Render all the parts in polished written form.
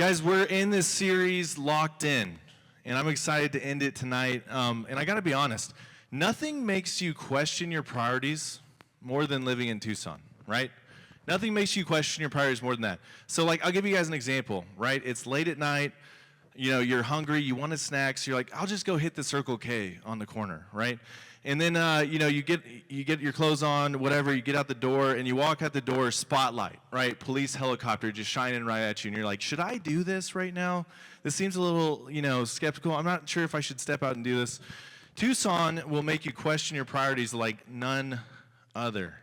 Guys, we're in this series Locked In, and I'm excited to end it tonight. And I got to be honest, nothing makes you question your priorities more than living in Tucson, right? Nothing makes you question your priorities more than that. So, I'll give you guys an example, right? It's late at night, you're hungry, you want a snack, so you're like, I'll just go hit the Circle K on the corner, right? And then, you get your clothes on, whatever, you get out the door, and you walk out the door, spotlight, right? Police helicopter just shining right at you, and you're like, should I do this right now? This seems a little, skeptical. I'm not sure if I should step out and do this. Tucson will make you question your priorities like none other.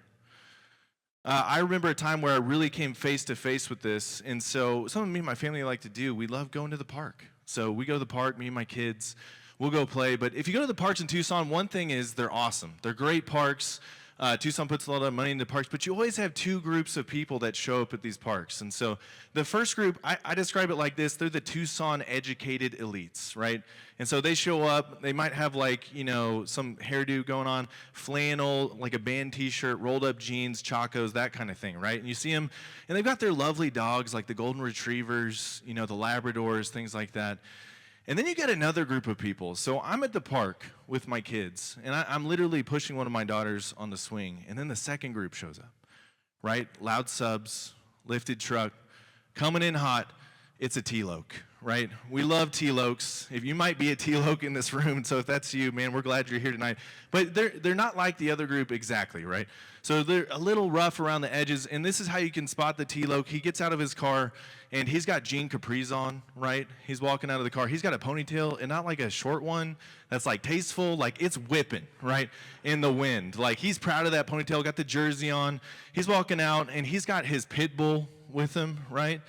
I remember a time where I really came face to face with this, and so something me and my family like to do, we love going to the park. So we go to the park, me and my kids, we'll go play. But if you go to the parks in Tucson, one thing is they're awesome. They're great parks. Tucson puts a lot of money into parks, but you always have two groups of people that show up at these parks. And so the first group, I describe it like this: they're the Tucson educated elites, right? And so they show up, they might have some hairdo going on, flannel, like a band t-shirt, rolled up jeans, chacos, that kind of thing, right? And you see them, and they've got their lovely dogs like the golden retrievers, the Labradors, things like that. And then you get another group of people. So I'm at the park with my kids, and I'm literally pushing one of my daughters on the swing. And then the second group shows up, right? Loud subs, lifted truck, coming in hot. It's a T-Loke, right? We love T-Lokes. If you might be a T-Loke in this room, so if that's you, man, we're glad you're here tonight. But they're not like the other group exactly, right? So they're a little rough around the edges, and this is how you can spot the T-Loke. He gets out of his car, and he's got jean capris on, right? He's walking out of the car. He's got a ponytail, and not like a short one that's like tasteful. Like it's whipping, right, in the wind. Like he's proud of that ponytail, got the jersey on. He's walking out, and he's got his pit bull with him, right?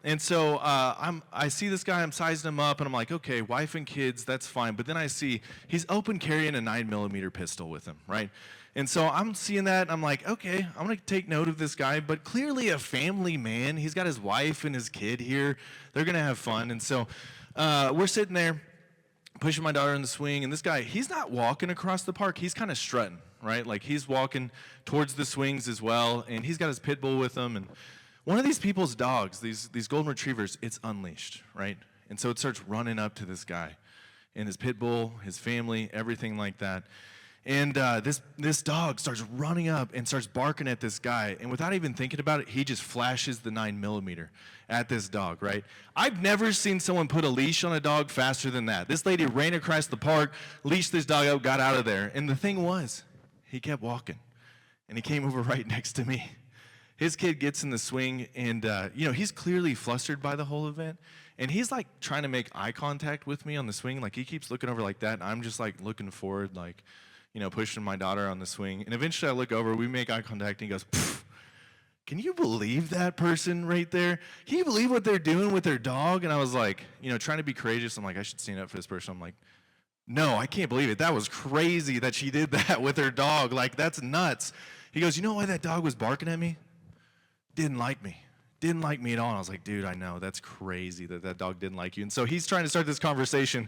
And so I see this guy, I'm sizing him up, and I'm like, okay, wife and kids, that's fine. But then I see he's open carrying a 9mm pistol with him, right? And so I'm seeing that, and I'm like, okay, I'm going to take note of this guy, but clearly a family man. He's got his wife and his kid here. They're going to have fun. And so we're sitting there, pushing my daughter in the swing, and this guy, he's not walking across the park. He's kind of strutting, right? Like he's walking towards the swings as well, and he's got his pit bull with him, and one of these people's dogs, these golden retrievers, it's unleashed, right? And so it starts running up to this guy and his pit bull, his family, everything like that. And this dog starts running up and starts barking at this guy. And without even thinking about it, he just flashes the 9mm at this dog, right? I've never seen someone put a leash on a dog faster than that. This lady ran across the park, leashed this dog up, got out of there. And the thing was, he kept walking. And he came over right next to me. His kid gets in the swing, and he's clearly flustered by the whole event, and he's like trying to make eye contact with me on the swing. Like he keeps looking over like that, and I'm just like looking forward, like, pushing my daughter on the swing. And eventually I look over, we make eye contact, and he goes, can you believe that person right there? Can you believe what they're doing with their dog? And I was like, trying to be courageous. I'm like, I should stand up for this person. I'm like, no, I can't believe it. That was crazy that she did that with her dog. Like, that's nuts. He goes, you know why that dog was barking at me? Didn't like me at all. And I was like, dude, I know, that's crazy that dog didn't like you. And so he's trying to start this conversation,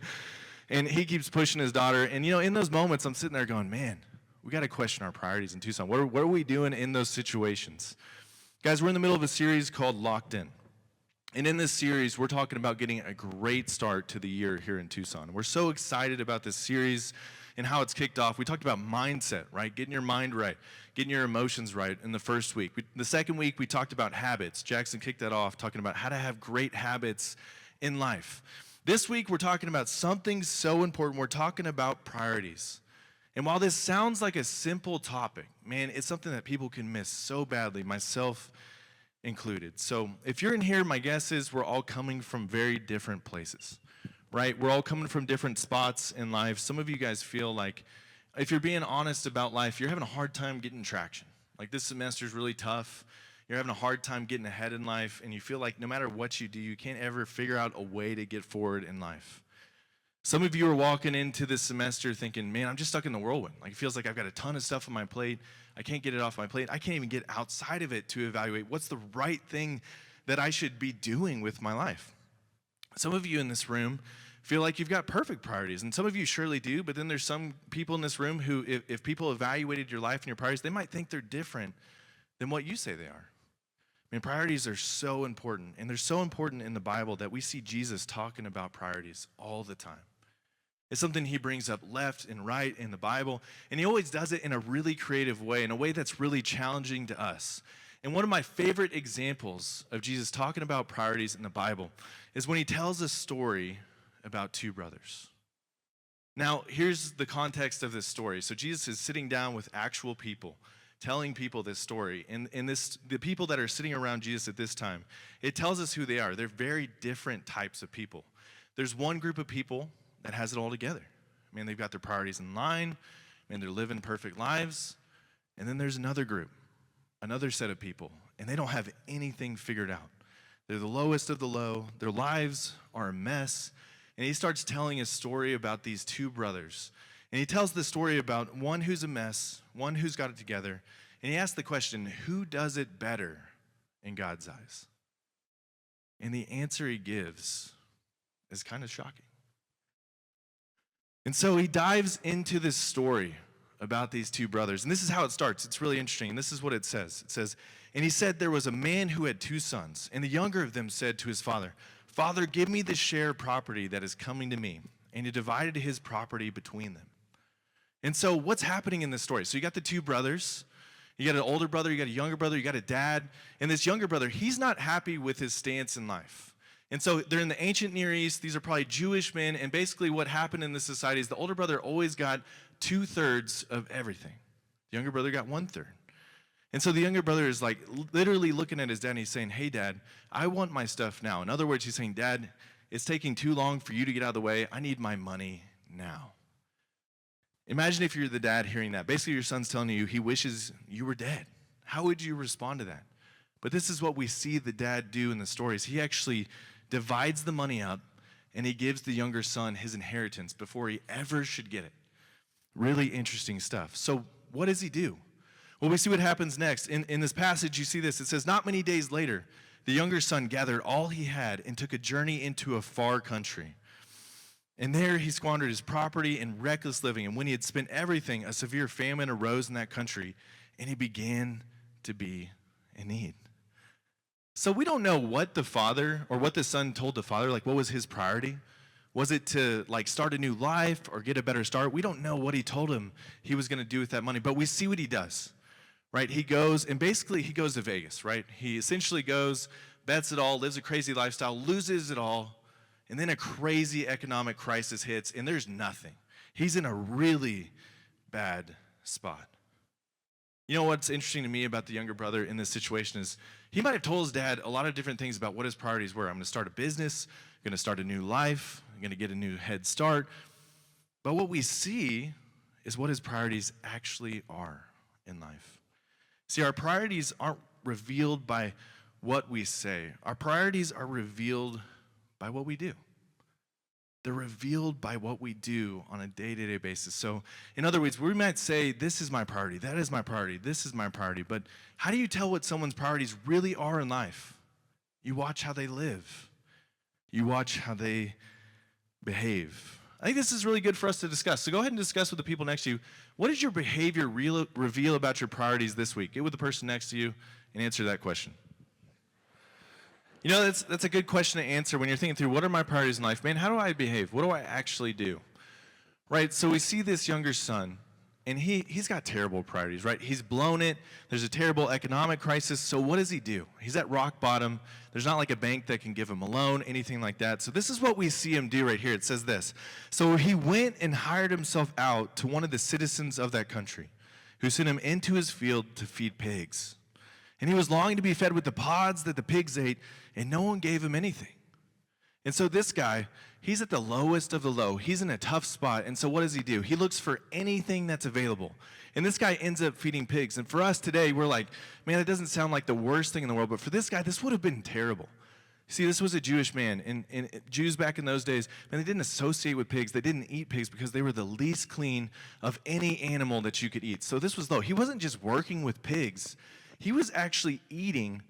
and he keeps pushing his daughter. And in those moments, I'm sitting there going, man, we got to question our priorities in Tucson. What are we doing in those situations? Guys, we're in the middle of a series called Locked In. And in this series, we're talking about getting a great start to the year here in Tucson. We're so excited about this series and how it's kicked off. We talked about mindset, right? Getting your mind right, getting your emotions right in the first week. The second week, we talked about habits. Jackson kicked that off, talking about how to have great habits in life. This week, we're talking about something so important. We're talking about priorities. And while this sounds like a simple topic, man, it's something that people can miss so badly, myself included. So if you're in here, my guess is we're all coming from very different places. Right? We're all coming from different spots in life. Some of you guys feel like, if you're being honest about life, you're having a hard time getting traction. Like this semester is really tough. You're having a hard time getting ahead in life, and you feel like no matter what you do, you can't ever figure out a way to get forward in life. Some of you are walking into this semester thinking, man, I'm just stuck in the whirlwind. Like it feels like I've got a ton of stuff on my plate. I can't get it off my plate. I can't even get outside of it to evaluate what's the right thing that I should be doing with my life. Some of you in this room feel like you've got perfect priorities, and some of you surely do, but then there's some people in this room who, if people evaluated your life and your priorities, they might think they're different than what you say they are. I mean, priorities are so important, and they're so important in the Bible that we see Jesus talking about priorities all the time. It's something he brings up left and right in the Bible, and he always does it in a really creative way, in a way that's really challenging to us. And one of my favorite examples of Jesus talking about priorities in the Bible is when he tells a story about two brothers. Now, here's the context of this story. So Jesus is sitting down with actual people, telling people this story. And the people that are sitting around Jesus at this time, it tells us who they are. They're very different types of people. There's one group of people that has it all together. I mean, they've got their priorities in line, and they're living perfect lives. And then there's another group, another set of people, and they don't have anything figured out. They're the lowest of the low. Their lives are a mess. And he starts telling a story about these two brothers. And he tells the story about one who's a mess, one who's got it together. And he asks the question, who does it better in God's eyes? And the answer he gives is kind of shocking. And so he dives into this story about these two brothers. And this is how it starts. It's really interesting. And this is what it says. It says, and he said there was a man who had two sons. And the younger of them said to his father, Father, give me the share property that is coming to me. And he divided his property between them. And so what's happening in this story? So you got the two brothers. You got an older brother, you got a younger brother, you got a dad. And this younger brother, he's not happy with his stance in life. And so they're in the ancient Near East. These are probably Jewish men. And basically what happened in this society is the older brother always got 2/3 of everything. The younger brother got 1/3. And so the younger brother is like literally looking at his dad and he's saying, hey, Dad, I want my stuff now. In other words, he's saying, Dad, it's taking too long for you to get out of the way. I need my money now. Imagine if you're the dad hearing that. Basically, your son's telling you he wishes you were dead. How would you respond to that? But this is what we see the dad do in the stories. He actually divides the money up, and he gives the younger son his inheritance before he ever should get it. Really interesting stuff. So what does he do? Well, we see what happens next. In this passage, you see this. It says, not many days later, the younger son gathered all he had and took a journey into a far country. And there he squandered his property in reckless living. And when he had spent everything, a severe famine arose in that country, and he began to be in need. So we don't know what the father or what the son told the father, like what was his priority? Was it to like start a new life or get a better start? We don't know what he told him he was going to do with that money, but we see what he does, right? He goes, and basically he goes to Vegas, right? He essentially goes, bets it all, lives a crazy lifestyle, loses it all, and then a crazy economic crisis hits, and there's nothing. He's in a really bad spot. You know what's interesting to me about the younger brother in this situation is he might have told his dad a lot of different things about what his priorities were. I'm going to start a business, I'm going to start a new life, I'm going to get a new head start. But what we see is what his priorities actually are in life. See, our priorities aren't revealed by what we say. Our priorities are revealed by what we do. They're revealed by what we do on a day-to-day basis. So, in other words, we might say, this is my priority, that is my priority, this is my priority. But how do you tell what someone's priorities really are in life? You watch how they live. You watch how they behave. I think this is really good for us to discuss. So go ahead and discuss with the people next to you. What does your behavior reveal about your priorities this week? Get with the person next to you and answer that question. You know, that's a good question to answer when you're thinking through, what are my priorities in life? Man, how do I behave? What do I actually do? Right, so we see this younger son, and he's got terrible priorities, right? He's blown it. There's a terrible economic crisis. So what does he do? He's at rock bottom. There's not like a bank that can give him a loan, anything like that. So this is what we see him do right here. It says this. So he went and hired himself out to one of the citizens of that country, who sent him into his field to feed pigs. And he was longing to be fed with the pods that the pigs ate, and no one gave him anything. And so this guy, he's at the lowest of the low. He's in a tough spot. And so what does he do? He looks for anything that's available. And this guy ends up feeding pigs. And for us today, we're like, man, it doesn't sound like the worst thing in the world. But for this guy, this would have been terrible. See, this was a Jewish man. And Jews back in those days, man, they didn't associate with pigs. They didn't eat pigs because they were the least clean of any animal that you could eat. So this was low. He wasn't just working with pigs. He was actually eating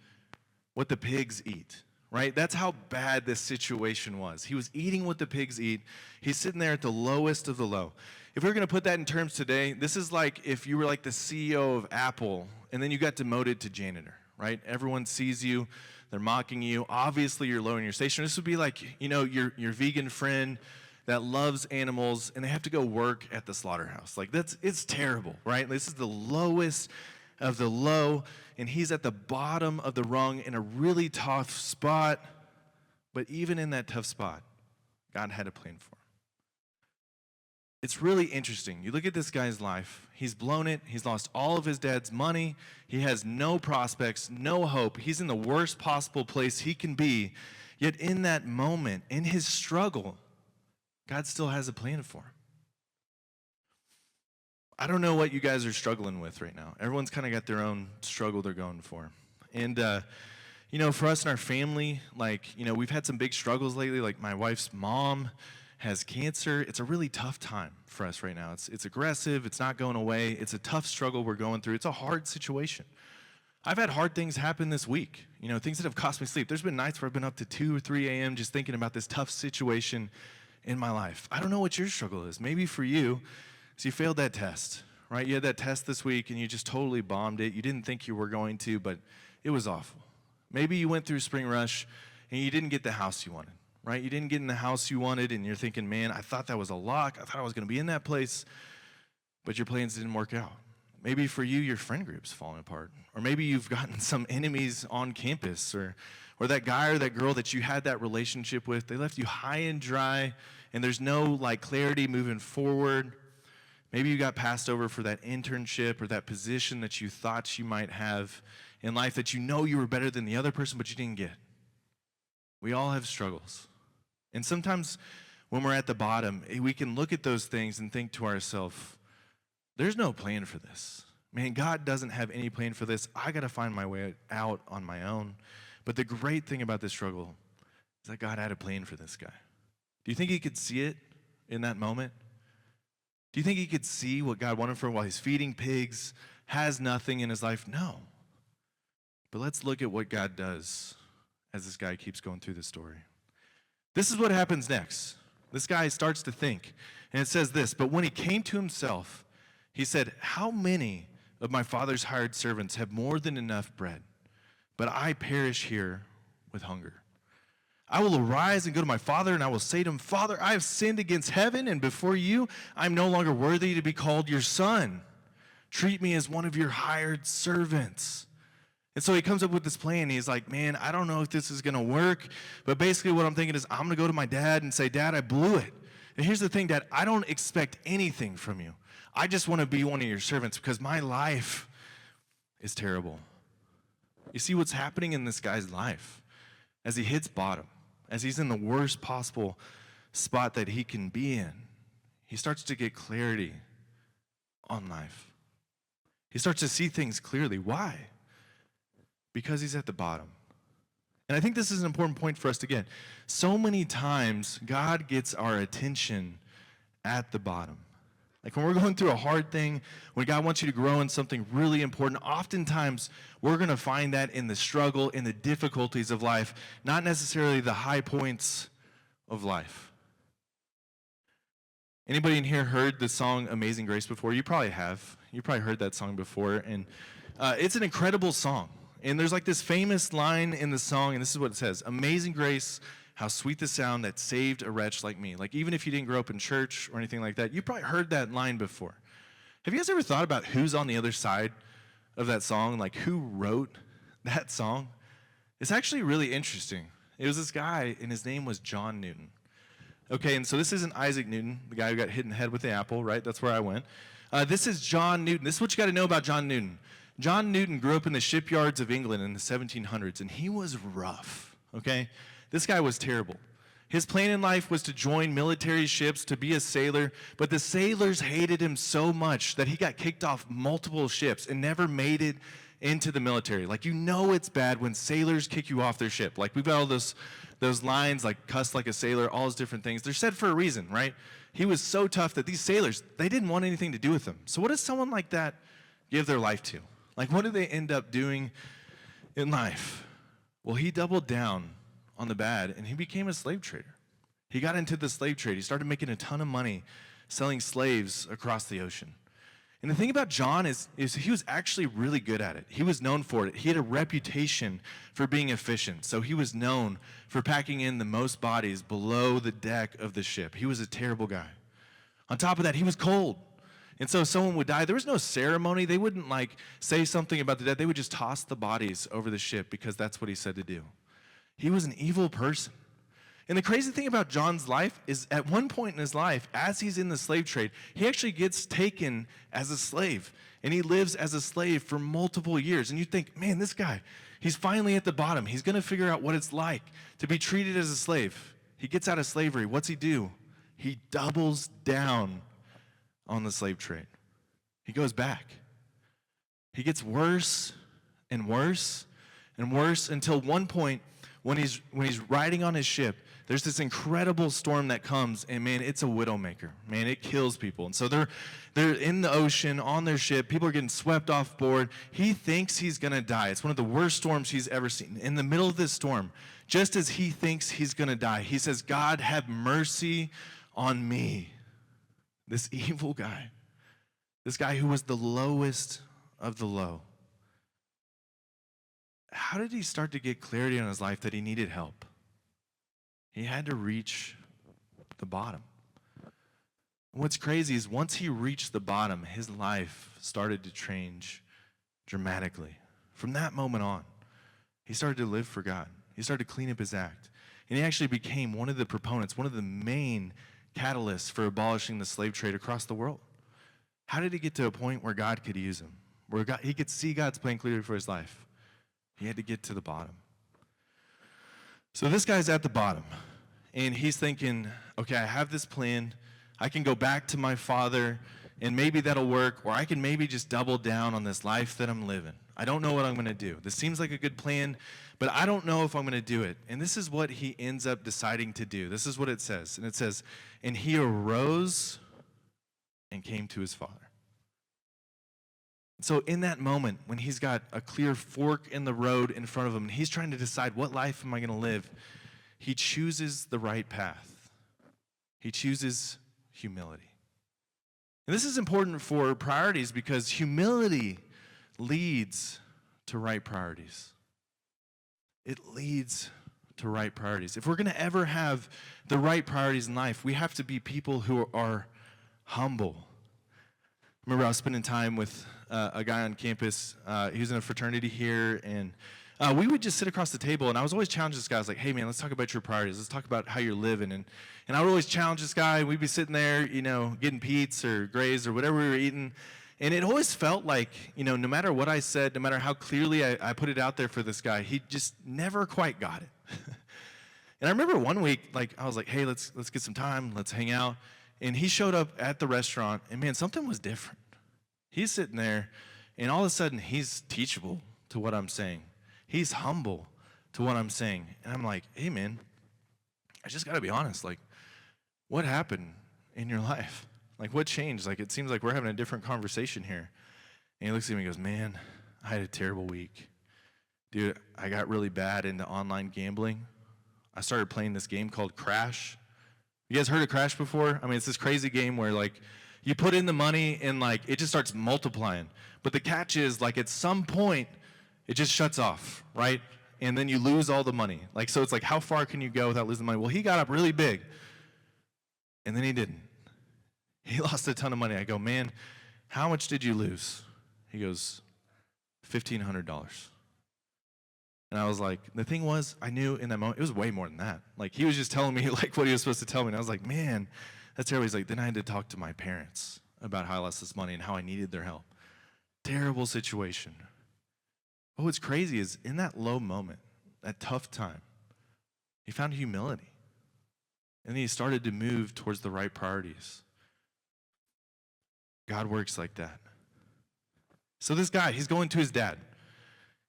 what the pigs eat, right? That's how bad this situation was. He was eating what the pigs eat. He's sitting there at the lowest of the low. If we're going to put that in terms today, this is like if you were like the CEO of Apple and then you got demoted to janitor, right? Everyone sees you. They're mocking you. Obviously, you're low in your station. This would be like, your vegan friend that loves animals, and they have to go work at the slaughterhouse. Like, it's terrible, right? This is the lowest of the low, and he's at the bottom of the rung in a really tough spot. But even in that tough spot, God had a plan for him. It's really interesting. You look at this guy's life. He's blown it. He's lost all of his dad's money. He has no prospects, no hope. He's in the worst possible place he can be. Yet in that moment, in his struggle, God still has a plan for him. I don't know what you guys are struggling with right now. Everyone's kind of got their own struggle they're going for. And, for us and our family, we've had some big struggles lately. Like my wife's mom has cancer. It's a really tough time for us right now. It's aggressive. It's not going away. It's a tough struggle we're going through. It's a hard situation. I've had hard things happen this week, things that have cost me sleep. There's been nights where I've been up to 2 or 3 a.m. just thinking about this tough situation in my life. I don't know what your struggle is. Maybe for you, so you failed that test, right? You had that test this week and you just totally bombed it. You didn't think you were going to, but it was awful. Maybe you went through spring rush and you didn't get the house you wanted. Right? You didn't get in the house you wanted, and you're thinking, man, I thought that was a lock. I thought I was going to be in that place, but your plans didn't work out. Maybe for you, your friend group's falling apart. Or maybe you've gotten some enemies on campus, or that guy or that girl that you had that relationship with, they left you high and dry, and there's no, clarity moving forward. Maybe you got passed over for that internship or that position that you thought you might have in life that you were better than the other person, but you didn't get. We all have struggles. And sometimes when we're at the bottom, we can look at those things and think to ourselves, there's no plan for this. Man, God doesn't have any plan for this. I got to find my way out on my own. But the great thing about this struggle is that God had a plan for this guy. Do you think he could see it in that moment? Do you think he could see what God wanted for him while he's feeding pigs, has nothing in his life? No. But let's look at what God does as this guy keeps going through the story. This is what happens next. This guy starts to think, and it says this, but when he came to himself, he said, how many of my father's hired servants have more than enough bread, but I perish here with hunger? I will arise and go to my father, and I will say to him, Father, I have sinned against heaven, and before you, I am no longer worthy to be called your son. Treat me as one of your hired servants. And so he comes up with this plan. He's like, man, I don't know if this is going to work, but basically what I'm thinking is I'm going to go to my dad and say, Dad, I blew it. And here's the thing, Dad, I don't expect anything from you. I just want to be one of your servants because my life is terrible. You see what's happening in this guy's life as he hits bottom, as he's in the worst possible spot that he can be in. He starts to get clarity on life. He starts to see things clearly. Why? Because he's at the bottom. And I think this is an important point for us to get. So many times, God gets our attention at the bottom. Like when we're going through a hard thing, when God wants you to grow in something really important, oftentimes we're going to find that in the struggle, in the difficulties of life, not necessarily the high points of life. Anybody in here heard the song Amazing Grace before? You probably have. You probably heard that song before. And it's an incredible song. And there's this famous line in the song, and this is what it says. Amazing grace, how sweet the sound that saved a wretch like me. Even if you didn't grow up in church or anything like that, you probably heard that line before. Have you guys ever thought about who's on the other side of that song? Who wrote that song? It's actually really interesting. It was this guy, and his name was John Newton. Okay, and so this isn't Isaac Newton, the guy who got hit in the head with the apple, right? That's where I went. This is John Newton. This is what you got to know about John Newton. John Newton grew up in the shipyards of England in the 1700s, and he was rough, okay? This guy was terrible. His plan in life was to join military ships, to be a sailor, but the sailors hated him so much that he got kicked off multiple ships and never made it into the military. It's bad when sailors kick you off their ship. We've got all those lines, cuss like a sailor, all those different things. They're said for a reason, right? He was so tough that these sailors, they didn't want anything to do with him. So what does someone like that give their life to? What do they end up doing in life? Well, he doubled down on the bad, and he became a slave trader. He got into the slave trade. He started making a ton of money selling slaves across the ocean. And the thing about John is he was actually really good at it. He was known for it. He had a reputation for being efficient. So he was known for packing in the most bodies below the deck of the ship. He was a terrible guy. On top of that, he was cold. And so if someone would die, there was no ceremony. They wouldn't like say something about the dead. They would just toss the bodies over the ship because that's what he said to do. He was an evil person. And the crazy thing about John's life is at one point in his life, as he's in the slave trade, he actually gets taken as a slave. And he lives as a slave for multiple years. And you think, man, this guy, he's finally at the bottom. He's going to figure out what it's like to be treated as a slave. He gets out of slavery. What's he do? He doubles down on the slave trade. He goes back. He gets worse and worse and worse until one point when he's riding on his ship, there's this incredible storm that comes, and man, it's a widowmaker. Man, it kills people. And so they're in the ocean on their ship. People are getting swept off board. He thinks he's going to die. It's one of the worst storms he's ever seen. In the middle of this storm, just as he thinks he's going to die, he says, "God, have mercy on me." This evil guy, this guy who was the lowest of the low. How did he start to get clarity in his life that he needed help? He had to reach the bottom. What's crazy is once he reached the bottom, his life started to change dramatically. From that moment on, he started to live for God. He started to clean up his act. And he actually became one of the proponents, one of the main catalysts for abolishing the slave trade across the world. How did he get to a point where God could use him, where he could see God's plan clearly for his life? He had to get to the bottom. So this guy's at the bottom, and he's thinking, okay, I have this plan. I can go back to my father, and maybe that'll work, or I can maybe just double down on this life that I'm living. I don't know what I'm going to do. This seems like a good plan, but I don't know if I'm going to do it. And this is what he ends up deciding to do. This is what it says. And it says, and he arose and came to his father. So in that moment, when he's got a clear fork in the road in front of him, and he's trying to decide, what life am I going to live? He chooses the right path. He chooses humility. And this is important for priorities because humility leads to right priorities. It leads to right priorities. If we're going to ever have the right priorities in life, we have to be people who are humble. Remember, I was spending time with a guy on campus. He was in a fraternity here, and we would just sit across the table, and I was always challenging this guy. I was like, hey, man, let's talk about your priorities. Let's talk about how you're living. And I would always challenge this guy. We'd be sitting there, getting Pete's or Gray's or whatever we were eating, and it always felt like, no matter what I said, no matter how clearly I put it out there for this guy, he just never quite got it. And I remember one week, I was like, hey, let's get some time. Let's hang out. And he showed up at the restaurant, and man, something was different. He's sitting there, and all of a sudden, he's teachable to what I'm saying. He's humble to what I'm saying. And I'm like, hey, man, I just got to be honest. What happened in your life? What changed? It seems like we're having a different conversation here. And he looks at me and goes, man, I had a terrible week. Dude, I got really bad into online gambling. I started playing this game called Crash. You guys heard of Crash before? I mean, it's this crazy game where, you put in the money and, it just starts multiplying. But the catch is, at some point, it just shuts off, right? And then you lose all the money. So it's how far can you go without losing money? Well, he got up really big, and then he didn't. He lost a ton of money. I go, man, how much did you lose? He goes, $1,500. And I was like, the thing was, I knew in that moment, it was way more than that. He was just telling me, what he was supposed to tell me. And I was like, man, that's terrible. He's like, then I had to talk to my parents about how I lost this money and how I needed their help. Terrible situation. But what's crazy is in that low moment, that tough time, he found humility. And then he started to move towards the right priorities. God works like that. So this guy, he's going to his dad.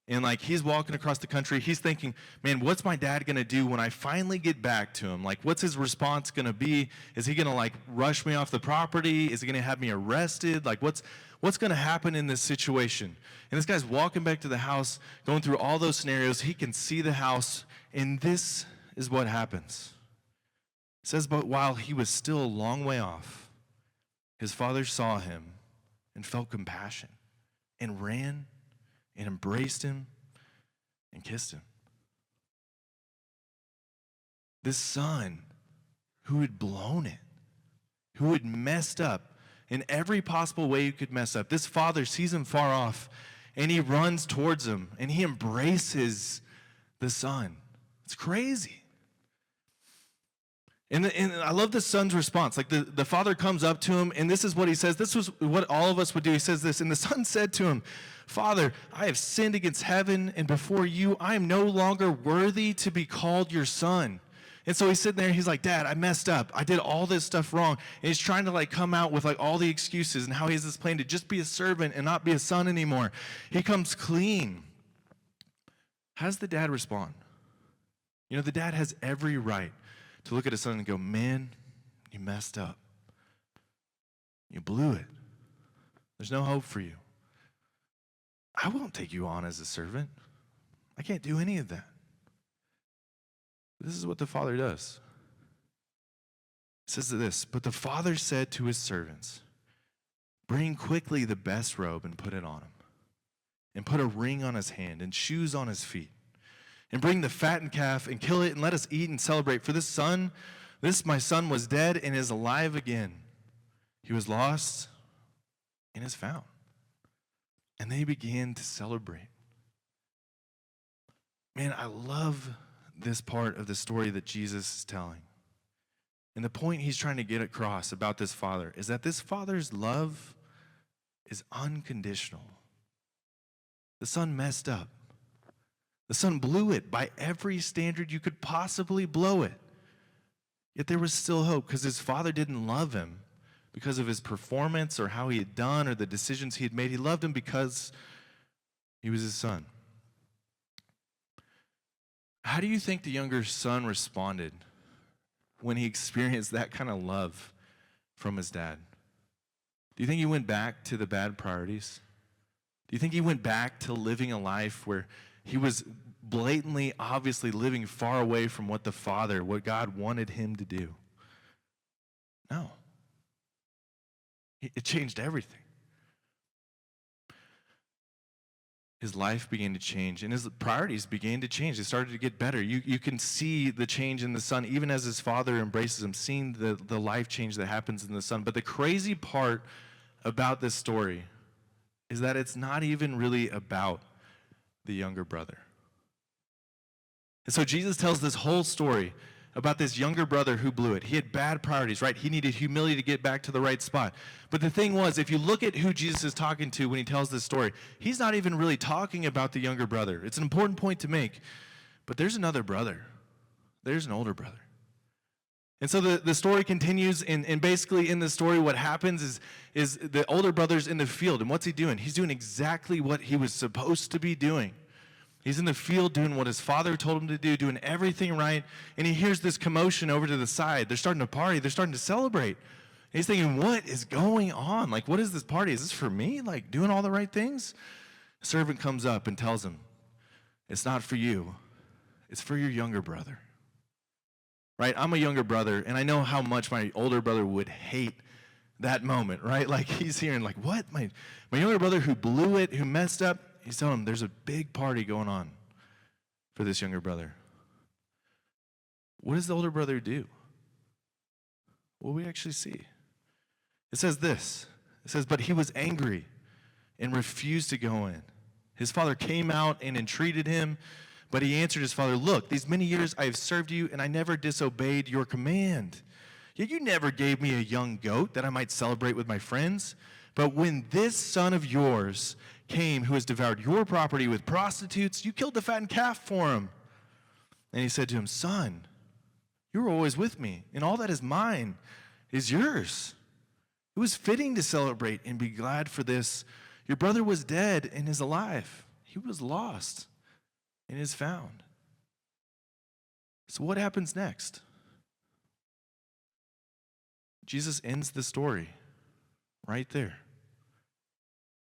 And he's walking across the country. He's thinking, man, what's my dad going to do when I finally get back to him? What's his response going to be? Is he going to rush me off the property? Is he going to have me arrested? What's going to happen in this situation? And this guy's walking back to the house, going through all those scenarios. He can see the house, and this is what happens. It says, but while he was still a long way off, his father saw him and felt compassion and ran and embraced him and kissed him. This son who had blown it, who had messed up in every possible way you could mess up. This father sees him far off, and he runs towards him, and he embraces the son. It's crazy. And I love the son's response. Like the father comes up to him, and this is what he says. This was what all of us would do. He says this, and the son said to him, "Father, I have sinned against heaven, and before you, I am no longer worthy to be called your son." And so he's sitting there, and he's like, "Dad, I messed up. I did all this stuff wrong." And he's trying to like come out with like all the excuses and how he has this plan to just be a servant and not be a son anymore. He comes clean. How does the dad respond? You know, the dad has every right to look at his son and go, "Man, you messed up. You blew it. There's no hope for you. I won't take you on as a servant. I can't do any of that." This is what the father does. It says this, "But the father said to his servants, 'Bring quickly the best robe and put it on him, and put a ring on his hand and shoes on his feet. And bring the fattened calf and kill it, and let us eat and celebrate. For this my son was dead and is alive again. He was lost and is found.' And they began to celebrate." Man, I love this part of the story that Jesus is telling. And the point he's trying to get across about this father is that this father's love is unconditional. The son messed up. The son blew it by every standard you could possibly blow it. Yet there was still hope because his father didn't love him because of his performance or how he had done or the decisions he had made. He loved him because he was his son. How do you think the younger son responded when he experienced that kind of love from his dad? Do you think he went back to the bad priorities? Do you think he went back to living a life where he was blatantly, obviously living far away from what God wanted him to do? No. It changed everything. His life began to change, and his priorities began to change. They started to get better. You can see the change in the son, even as his father embraces him, seeing the life change that happens in the son. But the crazy part about this story is that it's not even really about the younger brother. And so Jesus tells this whole story about this younger brother who blew it. He had bad priorities, right? He needed humility to get back to the right spot. But the thing was, if you look at who Jesus is talking to when he tells this story, he's not even really talking about the younger brother. It's an important point to make. But there's another brother. There's an older brother. And so the story continues, and basically in the story what happens is the older brother's in the field. And what's he doing? He's doing exactly what he was supposed to be doing. He's in the field doing what his father told him to do, doing everything right, and he hears this commotion over to the side. They're starting to party. They're starting to celebrate. And he's thinking, what is going on? Like, what is this party? Is this for me? Like, doing all the right things? A servant comes up and tells him, "It's not for you. It's for your younger brother." Right? I'm a younger brother, and I know how much my older brother would hate that moment, right? Like, he's hearing, like, what? My younger brother who blew it, who messed up, he's telling him there's a big party going on for this younger brother. What does the older brother do? Well, we actually see. It says this. It says, "But he was angry and refused to go in. His father came out and entreated him, but he answered his father, 'Look, these many years I have served you, and I never disobeyed your command. Yet you never gave me a young goat that I might celebrate with my friends. But when this son of yours came who has devoured your property with prostitutes, you killed the fattened calf for him.' And he said to him, 'Son, you were always with me, and all that is mine is yours. It was fitting to celebrate and be glad for this. Your brother was dead and is alive. He was lost and is found.'" So what happens next? Jesus ends the story right there.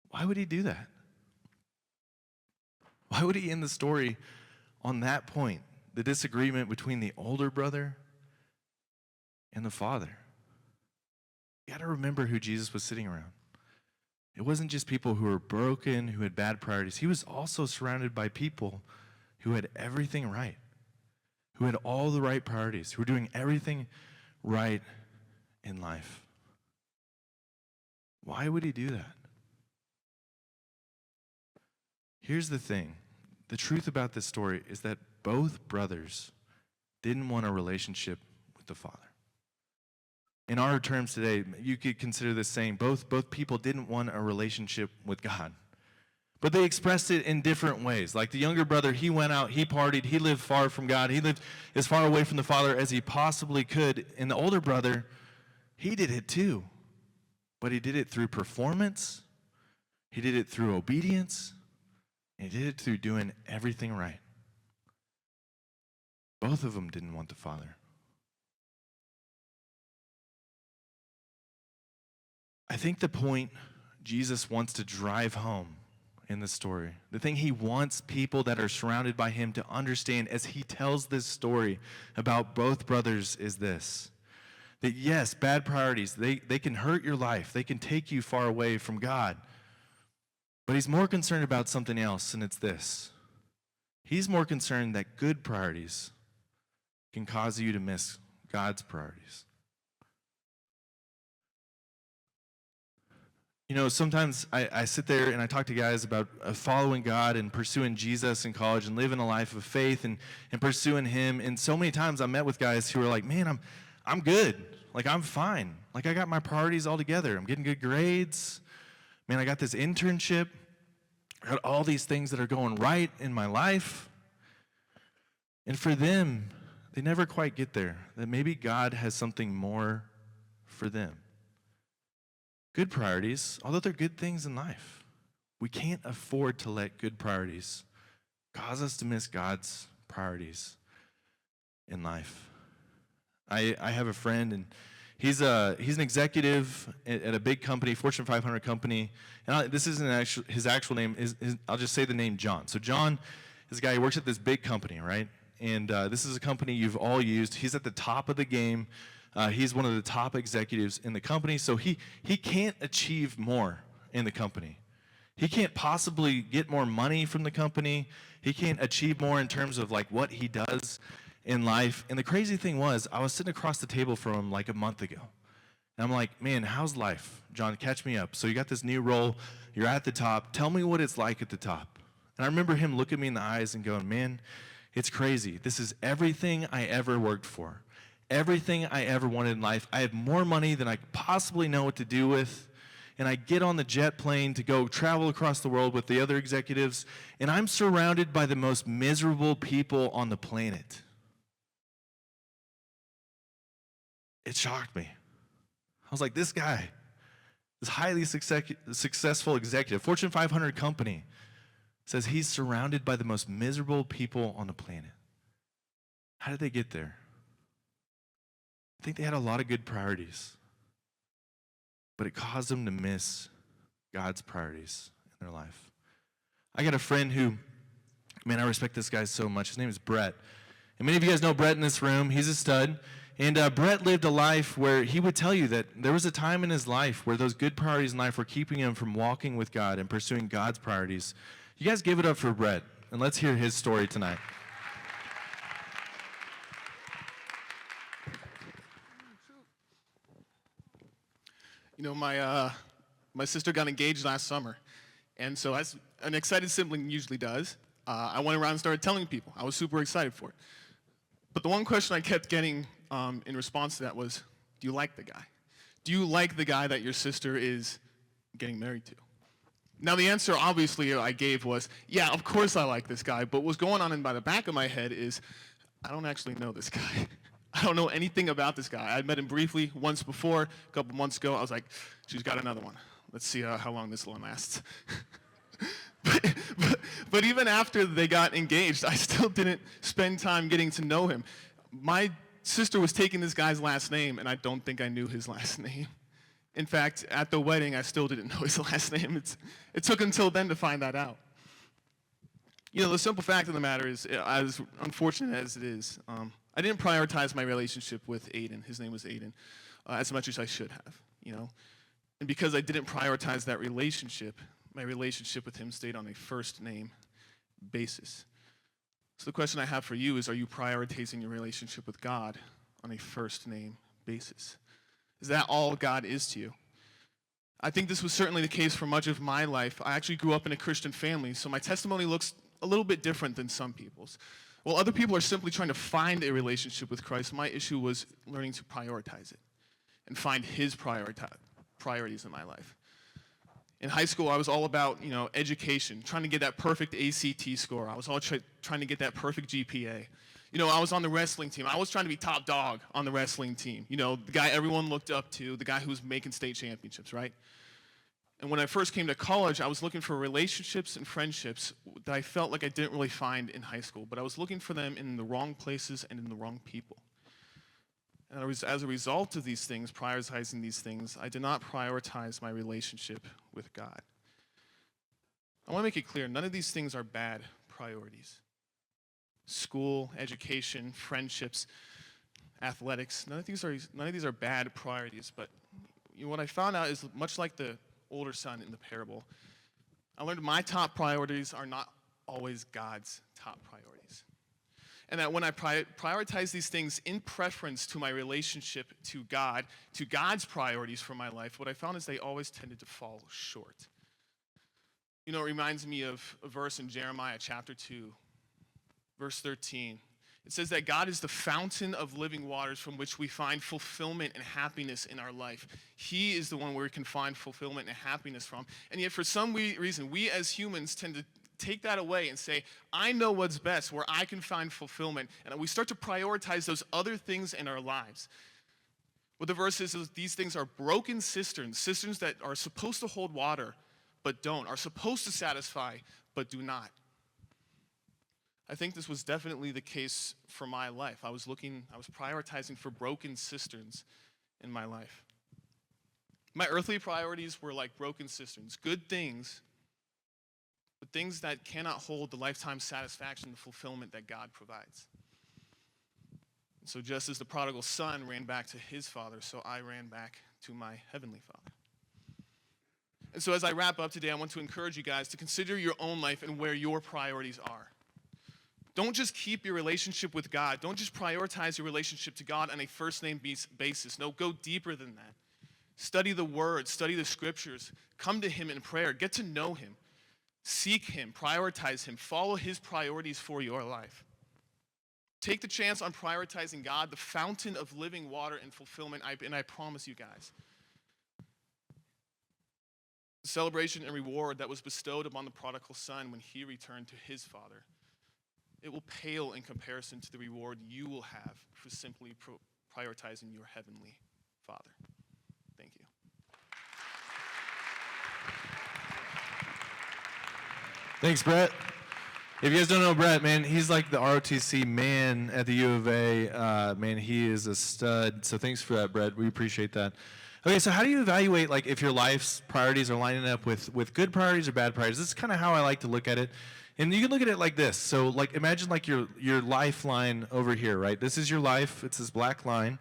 Why would he do that? Why would he end the story on that point, the disagreement between the older brother and the father? You got to remember who Jesus was sitting around. It wasn't just people who were broken, who had bad priorities. He was also surrounded by people who had everything right, who had all the right priorities, who were doing everything right in life. Why would he do that? Here's the thing. The truth about this story is that both brothers didn't want a relationship with the Father. In our terms today, you could consider this saying, both people didn't want a relationship with God. But they expressed it in different ways. Like the younger brother, he went out, he partied, he lived far from God. He lived as far away from the Father as he possibly could. And the older brother, he did it too. But he did it through performance. He did it through obedience. And he did it through doing everything right. Both of them didn't want the Father. I think the point Jesus wants to drive home in the story, the thing he wants people that are surrounded by him to understand as he tells this story about both brothers is this: that yes, bad priorities, they can hurt your life. They can take you far away from God. But he's more concerned about something else, and it's this. He's more concerned that good priorities can cause you to miss God's priorities. You know, sometimes I sit there and I talk to guys about following God and pursuing Jesus in college and living a life of faith and pursuing him. And so many times I met with guys who are like, man, I'm good. Like, I'm fine. Like, I got my priorities all together. I'm getting good grades. Man, I got this internship. I got all these things that are going right in my life. And for them, they never quite get there. That maybe God has something more for them. Good priorities, although they're good things in life, we can't afford to let good priorities cause us to miss God's priorities in life. I have a friend, and he's an executive at a big company, Fortune 500 company. And this isn't his actual name. I'll just say the name John. So John is a guy who works at this big company, right? And this is a company you've all used. He's at the top of the game. He's one of the top executives in the company, so he can't achieve more in the company. He can't possibly get more money from the company. He can't achieve more in terms of like what he does in life. And the crazy thing was, I was sitting across the table from him like a month ago. And I'm like, man, how's life? John, catch me up. So you got this new role. You're at the top. Tell me what it's like at the top. And I remember him looking me in the eyes and going, man, it's crazy. This is everything I ever worked for. Everything I ever wanted in life. I have more money than I possibly know what to do with. And I get on the jet plane to go travel across the world with the other executives, and I'm surrounded by the most miserable people on the planet. It shocked me. I was like, this guy, this highly successful executive, Fortune 500 company, says he's surrounded by the most miserable people on the planet. How did they get there? I think they had a lot of good priorities, but it caused them to miss God's priorities in their life. I got a friend who, man, I respect this guy so much. His name is Brett. And many of you guys know Brett in this room. He's a stud. And Brett lived a life where he would tell you that there was a time in his life where those good priorities in life were keeping him from walking with God and pursuing God's priorities. You guys give it up for Brett, and let's hear his story tonight. You know, my sister got engaged last summer, and so as an excited sibling usually does, I went around and started telling people. I was super excited for it. But the one question I kept getting in response to that was, do you like the guy? Do you like the guy that your sister is getting married to? Now, the answer, obviously, I gave was, yeah, of course I like this guy, but what's going on in by the back of my head is, I don't actually know this guy. I don't know anything about this guy. I met him briefly once before, a couple months ago. I was like, she's got another one. Let's see how long this one lasts. but even after they got engaged, I still didn't spend time getting to know him. My sister was taking this guy's last name, and I don't think I knew his last name. In fact, at the wedding, I still didn't know his last name. It took until then to find that out. You know, the simple fact of the matter is, as unfortunate as it is, I didn't prioritize my relationship with Aiden. His name was Aiden, as much as I should have. You know, And because I didn't prioritize that relationship, my relationship with him stayed on a first name basis. So the question I have for you is, are you prioritizing your relationship with God on a first name basis? Is that all God is to you? I think this was certainly the case for much of my life. I actually grew up in a Christian family, so my testimony looks a little bit different than some people's. While other people are simply trying to find a relationship with Christ, my issue was learning to prioritize it and find his priorities in my life. In high school, I was all about, education, trying to get that perfect ACT score. I was all trying to get that perfect GPA. I was on the wrestling team. I was trying to be top dog on the wrestling team. The guy everyone looked up to, the guy who was making state championships, right? And when I first came to college, I was looking for relationships and friendships that I felt like I didn't really find in high school, but I was looking for them in the wrong places and in the wrong people. And as a result of these things, prioritizing these things, I did not prioritize my relationship with God. I want to make it clear, none of these things are bad priorities. School, education, friendships, athletics, none of these are bad priorities. But what I found out is, much like the older son in the parable, I learned my top priorities are not always God's top priorities. And that when I prioritize these things in preference to my relationship to God, to God's priorities for my life, what I found is they always tended to fall short. It reminds me of a verse in Jeremiah chapter 2, verse 13. It says that God is the fountain of living waters from which we find fulfillment and happiness in our life. He is the one where we can find fulfillment and happiness from. And yet for some reason, we as humans tend to take that away and say, I know what's best, where I can find fulfillment. And we start to prioritize those other things in our lives. What the verse is these things are broken cisterns that are supposed to hold water, but don't, are supposed to satisfy, but do not. I think this was definitely the case for my life. I was prioritizing for broken cisterns in my life. My earthly priorities were like broken cisterns, good things, but things that cannot hold the lifetime satisfaction, the fulfillment that God provides. And so just as the prodigal son ran back to his father, so I ran back to my heavenly Father. And so as I wrap up today, I want to encourage you guys to consider your own life and where your priorities are. Don't just keep your relationship with God. Don't just prioritize your relationship to God on a first-name basis. No, go deeper than that. Study the Word, study the Scriptures. Come to Him in prayer. Get to know Him. Seek Him, prioritize Him. Follow His priorities for your life. Take the chance on prioritizing God, the fountain of living water and fulfillment, and I promise you guys, the celebration and reward that was bestowed upon the prodigal son when he returned to his father, it will pale in comparison to the reward you will have for simply prioritizing your heavenly Father. Thank you. Thanks, Brett. If you guys don't know Brett, man, he's like the ROTC man at the U of A. Man, he is a stud. So thanks for that, Brett. We appreciate that. Okay, so how do you evaluate like if your life's priorities are lining up with good priorities or bad priorities? This is kind of how I like to look at it. And you can look at it like this. So like imagine like your lifeline over here, right? This is your life. It's this black line.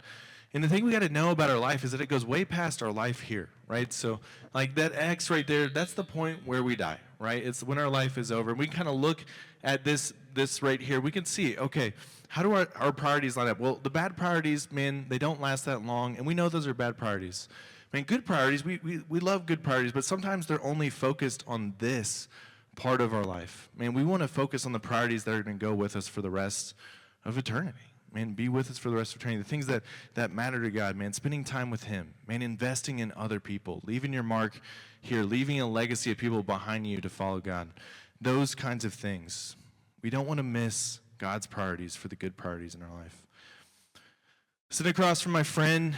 And the thing we got to know about our life is that it goes way past our life here, right? So like that X right there, that's the point where we die, right? It's when our life is over. And we kind of look at this right here. We can see, okay, how do our priorities line up? Well, the bad priorities, man, they don't last that long. And we know those are bad priorities. I mean, good priorities, we love good priorities, but sometimes they're only focused on this part of our life. Man, we want to focus on the priorities that are going to go with us for the rest of eternity. Man, be with us for the rest of eternity. The things that matter to God, man, spending time with Him, man, investing in other people, leaving your mark here, leaving a legacy of people behind you to follow God. Those kinds of things. We don't want to miss God's priorities for the good priorities in our life. Sitting across from my friend,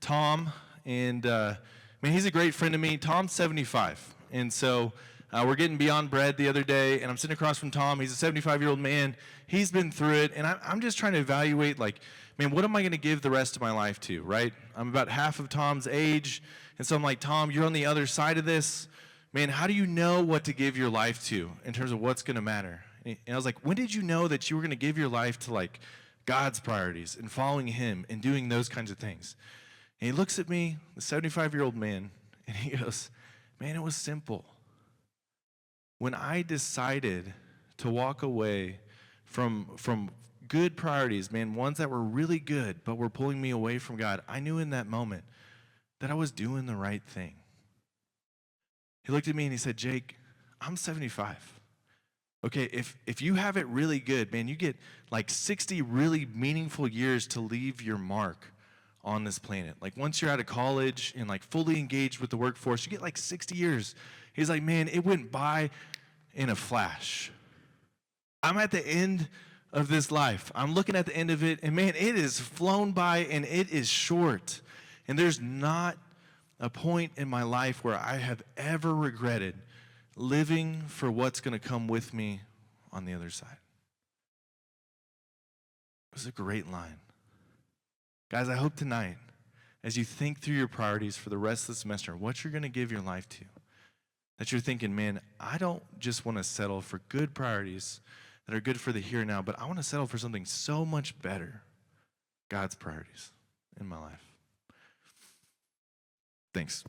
Tom, and man, he's a great friend to me. Tom's 75, and so we're getting Beyond Bread the other day, and I'm sitting across from Tom. He's a 75-year-old man. He's been through it, and I'm just trying to evaluate, like, man, what am I going to give the rest of my life to, right? I'm about half of Tom's age, and so I'm like, Tom, you're on the other side of this. Man, how do you know what to give your life to in terms of what's going to matter? And I was like, when did you know that you were going to give your life to, like, God's priorities and following Him and doing those kinds of things? And he looks at me, the 75-year-old man, And he goes, man, it was simple. When I decided to walk away from good priorities, man, ones that were really good, but were pulling me away from God, I knew in that moment that I was doing the right thing. He looked at me and he said, Jake, I'm 75. Okay, if you have it really good, man, you get like 60 really meaningful years to leave your mark on this planet. Like once you're out of college and like fully engaged with the workforce, you get like 60 years. He's like, man, it went by in a flash. I'm at the end of this life. I'm looking at the end of it, and man, it is flown by and it is short. And there's not a point in my life where I have ever regretted living for what's going to come with me on the other side. It was a great line. Guys, I hope tonight, as you think through your priorities for the rest of the semester, what you're going to give your life to, that you're thinking, man, I don't just want to settle for good priorities that are good for the here and now, but I want to settle for something so much better, God's priorities in my life. Thanks.